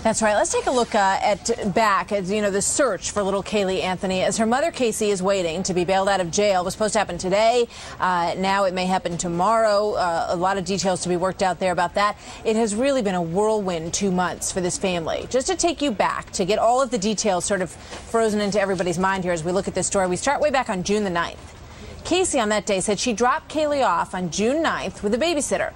That's right. Let's take a look at the search for little Caylee Anthony as her mother, Casey, is waiting to be bailed out of jail. It was supposed to happen today. Now it may happen tomorrow. A lot of details to be worked out there about that. It has really been a whirlwind 2 months for this family. Just to take you back, to get all of the details sort of frozen into everybody's mind here as we look at this story, we start way back on June the 9th. Casey on that day said she dropped Caylee off on June 9th with a babysitter.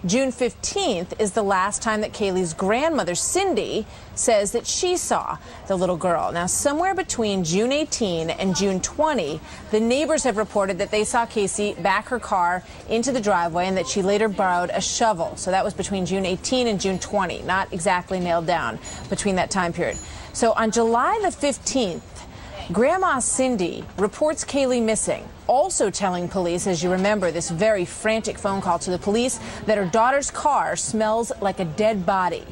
June 15th is the last time that Caylee's grandmother, Cindy, says that she saw the little girl. Now, somewhere between June 18 and June 20, the neighbors have reported that they saw Casey back her car into the driveway and that she later borrowed a shovel. So that was between June 18 and June 20, not exactly nailed down between that time period. So on July the 15th, Grandma Cindy reports Caylee missing, also telling police, as you remember, this very frantic phone call to the police, that her daughter's car smells like a dead body.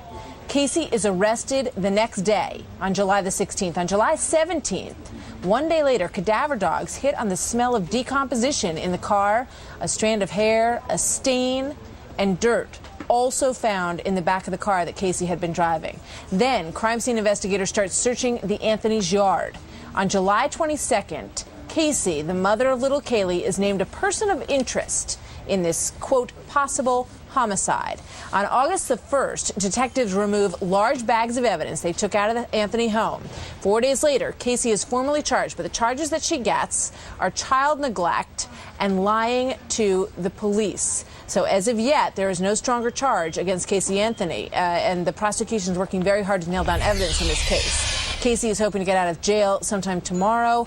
Casey is arrested the next day on July the 16th. On July 17th, one day later, cadaver dogs hit on the smell of decomposition in the car, a strand of hair, a stain, and dirt also found in the back of the car that Casey had been driving. Then crime scene investigators start searching the Anthony's yard. On July 22nd, Casey, the mother of little Caylee, is named a person of interest in this, quote, possible homicide. On August the 1st, detectives remove large bags of evidence they took out of the Anthony home. 4 days later, Casey is formally charged, but the charges that she gets are child neglect and lying to the police. So as of yet, there is no stronger charge against Caylee Anthony, and the prosecution is working very hard to nail down evidence in this case. Casey is hoping to get out of jail sometime tomorrow,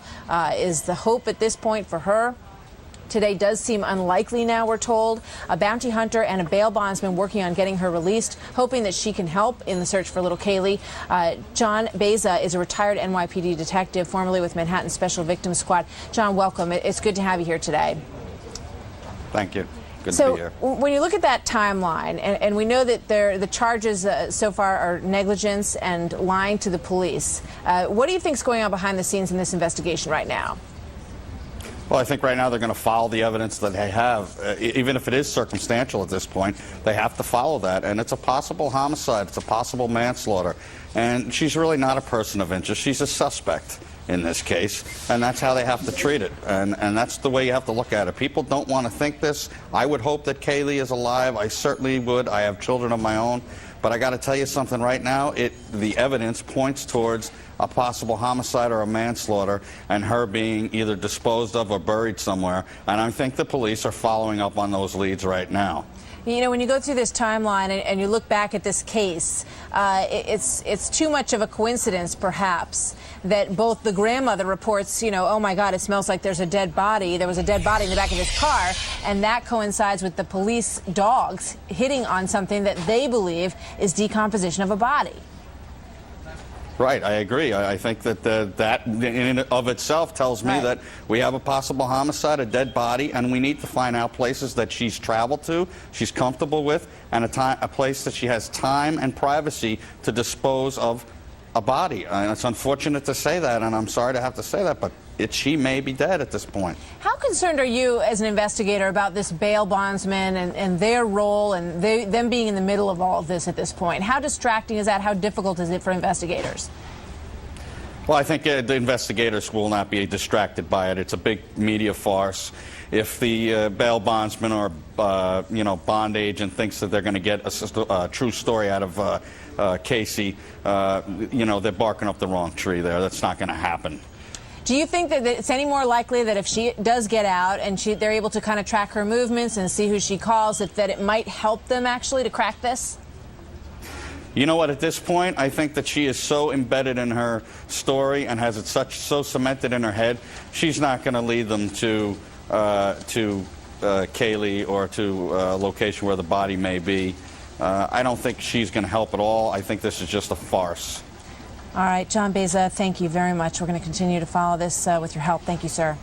is the hope at this point for her. Today does seem unlikely now, we're told. A bounty hunter and a bail bondsman working on getting her released, hoping that she can help in the search for little Caylee. John Beza is a retired NYPD detective, formerly with Manhattan Special Victims Squad. John, welcome. It's good to have you here today. Thank you. Good to be here. When you look at that timeline, and we know that the charges so far are negligence and lying to the police, what do you think is going on behind the scenes in this investigation right now? Well, I think right now they're going to follow the evidence that they have. Even if it is circumstantial at this point, they have to follow that. And it's a possible homicide. It's a possible manslaughter. And she's really not a person of interest. She's a suspect in this case, and that's how they have to treat it. And that's the way you have to look at it. People don't want to think this. I would hope that Caylee is alive. I certainly would. I have children of my own. But I got to tell you something right now. The evidence points towards a possible homicide or a manslaughter, and her being either disposed of or buried somewhere. And I think the police are following up on those leads right now. You know, when you go through this timeline and you look back at this case, it's too much of a coincidence, perhaps, that both the grandmother reports, you know, oh my God, it smells like there's a dead body. There was a dead body in the back of this car, and that coincides with the police dogs hitting on something that they believe is decomposition of a body. Right, I agree. I think that that in and of itself tells me that we have a possible homicide, a dead body, and we need to find out places that she's traveled to, she's comfortable with, and a place that she has time and privacy to dispose of a body. And it's unfortunate to say that, and I'm sorry to have to say that, but she may be dead at this point. How concerned are you as an investigator about this bail bondsman and their role and them being in the middle of all of this at this point? How distracting is that? How difficult is it for investigators? Well, I think the investigators will not be distracted by it. It's a big media farce. If the bail bondsman or bond agent thinks that they're going to get a true story out of Casey, they're barking up the wrong tree there. That's not going to happen. Do you think that it's any more likely that if she does get out and they're able to kind of track her movements and see who she calls, that it might help them actually to crack this? You know what, at this point, I think that she is so embedded in her story and has it so cemented in her head, she's not going to lead them to Caylee or to a location where the body may be. I don't think she's going to help at all. I think this is just a farce. All right, John Beza, thank you very much. We're going to continue to follow this with your help. Thank you, sir.